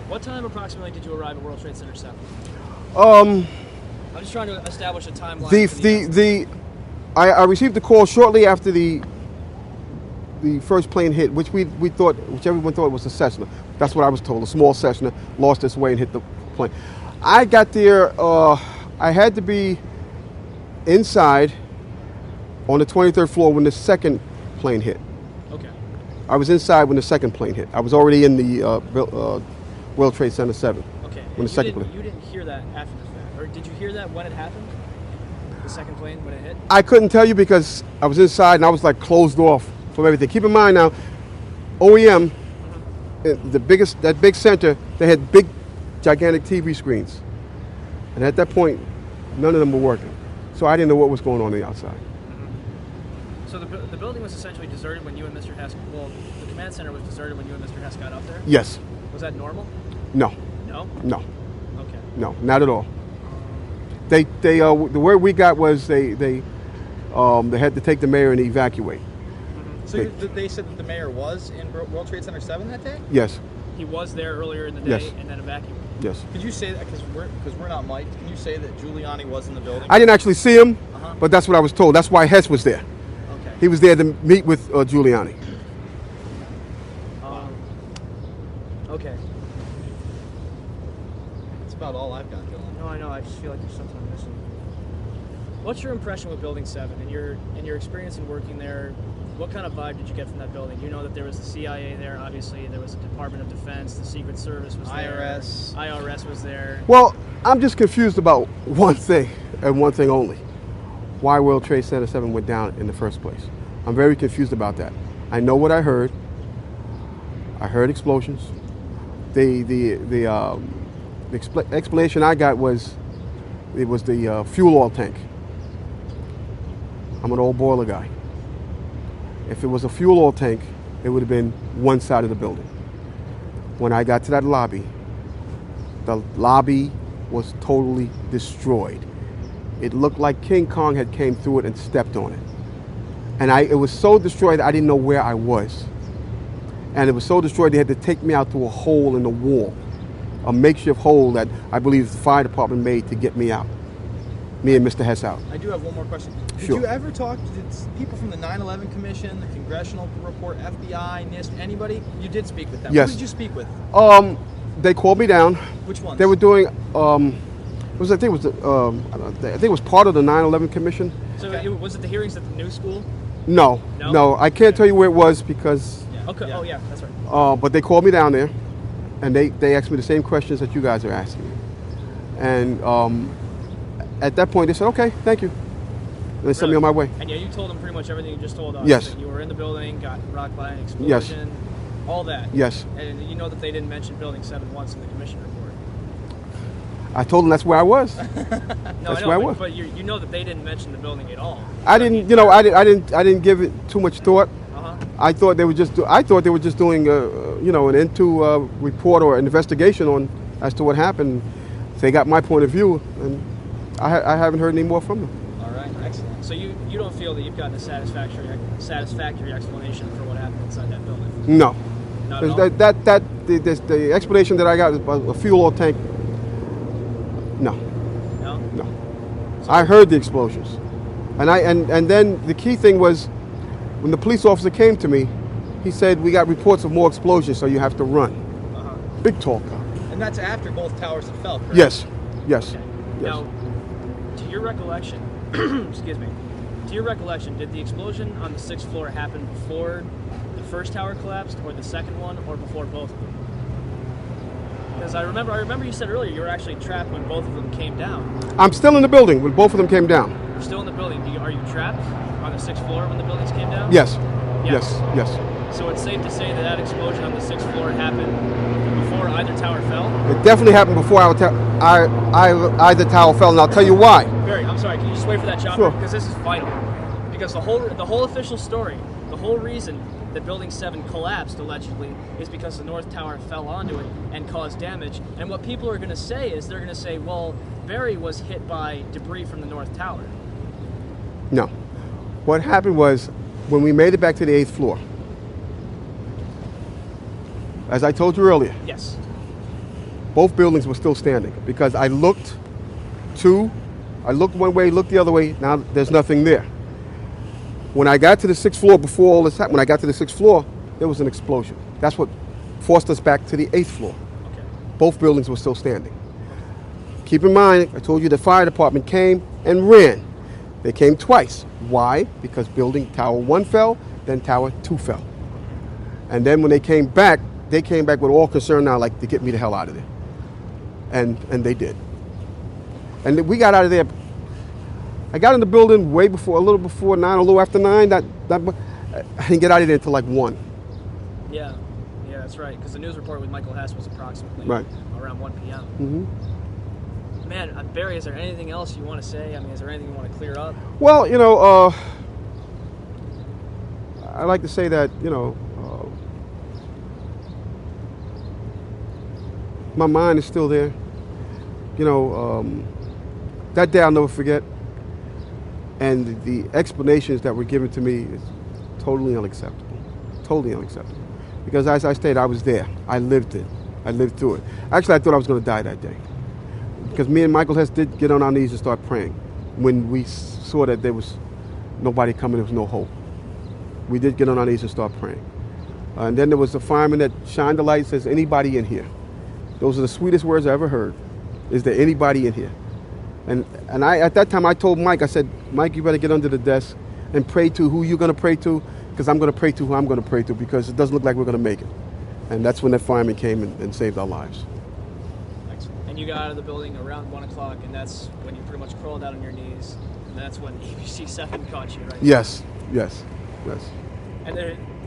What time approximately did you arrive at World Trade Center 7? Um, I'm just trying to establish a timeline. I received the call shortly after the first plane hit, which everyone thought was a Cessna. That's what I was told. A small Cessna lost its way and hit the plane. I got there. I had to be inside on the 23rd floor when the second plane hit. Okay. I was inside when the second plane hit. I was already in the World Trade Center 7. Okay. When the second plane. You didn't hear that after the fact, or did you hear that when it happened? The second plane when it hit? I couldn't tell you because I was inside and I was like closed off from everything. Keep in mind now, OEM, that big center, they had big, gigantic TV screens, and at that point, none of them were working. So I didn't know what was going on the outside. So the building was essentially deserted when you and Mr. Hess, well, the command center was deserted when you and Mr. Hess got up there? Yes. Was that normal? No. No? No. Okay. No, not at all. The word we got was they had to take the mayor and evacuate. So they said that the mayor was in World Trade Center 7 that day? Yes. He was there earlier in the day Yes. and then evacuated? Yes. Could you say that, because we're not mic'd, can you say that Giuliani was in the building? I didn't actually see him, but that's what I was told. That's why Hess was there. Okay. He was there to meet with Giuliani. Okay. That's about all I've got going. No, I know. I just feel like there's something I'm missing. What's your impression with Building 7 and your experience in working there? What kind of vibe did you get from that building? You know that there was the CIA there, obviously. There was the Department of Defense, the Secret Service was there. IRS was there. Well, I'm just confused about one thing and one thing only. Why World Trade Center 7 went down in the first place. I'm very confused about that. I know what I heard. I heard explosions. The explanation I got was it was the fuel oil tank. I'm an old boiler guy. If it was a fuel oil tank, it would have been one side of the building. When I got to that lobby, the lobby was totally destroyed. It looked like King Kong had came through it and stepped on it. And it was so destroyed I didn't know where I was. And it was so destroyed they had to take me out through a hole in the wall, a makeshift hole that I believe the fire department made to get me out. Me and Mr. Hess out. I do have one more question. Sure. Did you ever talk to people from the 9/11 Commission, the Congressional Report, FBI, NIST, anybody? You did speak with them. Yes. Who did you speak with? They called me down. Which ones? They were doing. I think it was part of the 9/11 Commission. So was it the hearings at the new school? No, I can't tell you where it was because. Yeah. Okay. Yeah. Oh yeah, that's right. But they called me down there, and they asked me the same questions that you guys are asking me, and at that point they said, "Okay, thank you." And they sent me on my way. And yeah, you told them pretty much everything you just told us. Yes. That you were in the building, got rocked by an explosion. Yes. All that. Yes. And you know that they didn't mention Building 7 once in the commission report. I told them that's where I was. No, That's I know, where I was. but you know that they didn't mention the building at all. I didn't give it too much thought. I thought they were just doing an into report or an investigation on as to what happened. They got my point of view, and I haven't heard any more from them. All right, excellent. So you don't feel that you've gotten a satisfactory explanation for what happened inside that building? No. Not at all? The explanation that I got was a fuel oil tank. No. No? No. I heard the explosions, and then the key thing was when the police officer came to me, he said we got reports of more explosions, so you have to run. Big tall cop. And that's after both towers had fell, correct? Yes. Okay. Yes. Now, to your recollection, excuse me, to your recollection, did the explosion on the 6th floor happen before the first tower collapsed, or the second one, or before both of them? Because I remember you said earlier you were actually trapped when both of them came down. I'm still in the building when both of them came down. You're still in the building. Are you trapped on the 6th floor when the buildings came down? Yes. Yes. Yes. Yes. So it's safe to say that explosion on the 6th floor happened before either tower fell? It definitely happened before either tower fell, and I'll tell you why. Barry, I'm sorry. Can you just wait for that chopper? Sure. Because this is vital. Because the whole official story, the whole reason that Building 7 collapsed, allegedly, is because the North Tower fell onto it and caused damage. And what people are going to say is they're going to say, well, Barry was hit by debris from the North Tower. No. What happened was when we made it back to the 8th floor, as I told you earlier, Yes. both buildings were still standing because I looked one way, looked the other way. Now there's nothing there. When I got to the 6th floor, before all this happened, when I got to the 6th floor, there was an explosion. That's what forced us back to the 8th floor. Okay. Both buildings were still standing. Keep in mind, I told you the fire department came and ran. They came twice. Why? Because building tower 1 fell, then tower 2 fell. And then when they came back with all concern now, like, to get me the hell out of there. And they did. And we got out of there. I got in the building a little before 9, a little after 9. I didn't get out of there until like 1. Yeah, that's right. Because the news report with Michael Hess was approximately around 1 p.m. Mm-hmm. Man, Barry, is there anything else you want to say? I mean, is there anything you want to clear up? Well, I like to say that, my mind is still there. That day I'll never forget. And the explanations that were given to me is totally unacceptable. Totally unacceptable. Because as I stated, I was there. I lived it. I lived through it. Actually, I thought I was going to die that day. Because me and Michael Hess did get on our knees and start praying when we saw that there was nobody coming, there was no hope. We did get on our knees and start praying. And then there was a fireman that shined the light and says, anybody in here? Those are the sweetest words I ever heard. Is there anybody in here? And I, at that time, I told Mike, I said, Mike, you better get under the desk and pray to who you're going to pray to, because I'm going to pray to who I'm going to pray to, because it doesn't look like we're going to make it. And that's when that fireman came and saved our lives. Excellent. And you got out of the building around 1 o'clock, and that's when you pretty much crawled out on your knees, and that's when WTC7 caught you, right? Yes. And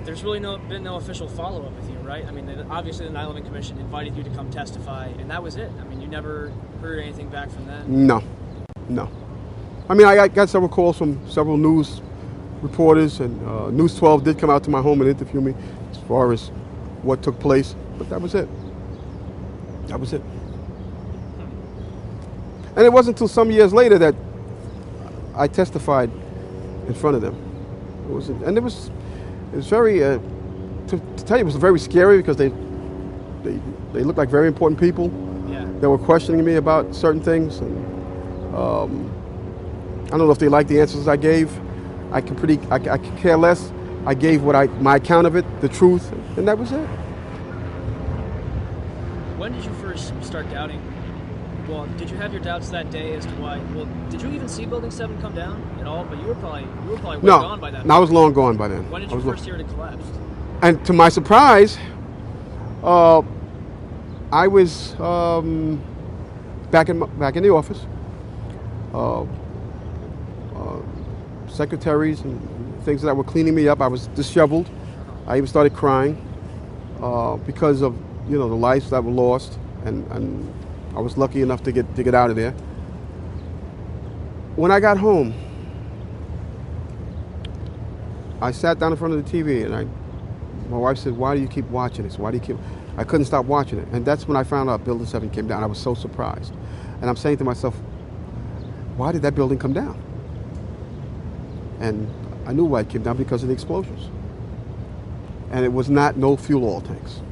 there's really been no official follow-up with you, right? I mean, obviously the 9/11 Commission invited you to come testify, and that was it. I mean, you never heard anything back from them? No. I mean, I got several calls from several news reporters, and News 12 did come out to my home and interview me as far as what took place, but that was it. That was it. And it wasn't until some years later that I testified in front of them. It was very, to tell you, it was very scary because they looked like very important people. Yeah. That were questioning me about certain things. And I don't know if they liked the answers I gave. I could care less. I gave my account of it, the truth, and that was it. When did you first start doubting? Well, did you have your doubts that day as to why? Well, did you even see Building 7 come down at all? But you were probably way gone by that. No, I was long gone by then. When did you first hear it collapsed? And to my surprise, I was back in the office. Secretaries and things that were cleaning me up. I was disheveled. I even started crying because of the lives that were lost, and I was lucky enough to get out of there. When I got home, I sat down in front of the TV, and my wife said, "Why do you keep watching this? Why do you keep?" I couldn't stop watching it, and that's when I found out Building 7 came down. I was so surprised, and I'm saying to myself, "Why did that building come down?" And I knew why it came down, because of the explosions, and it was not no fuel oil tanks.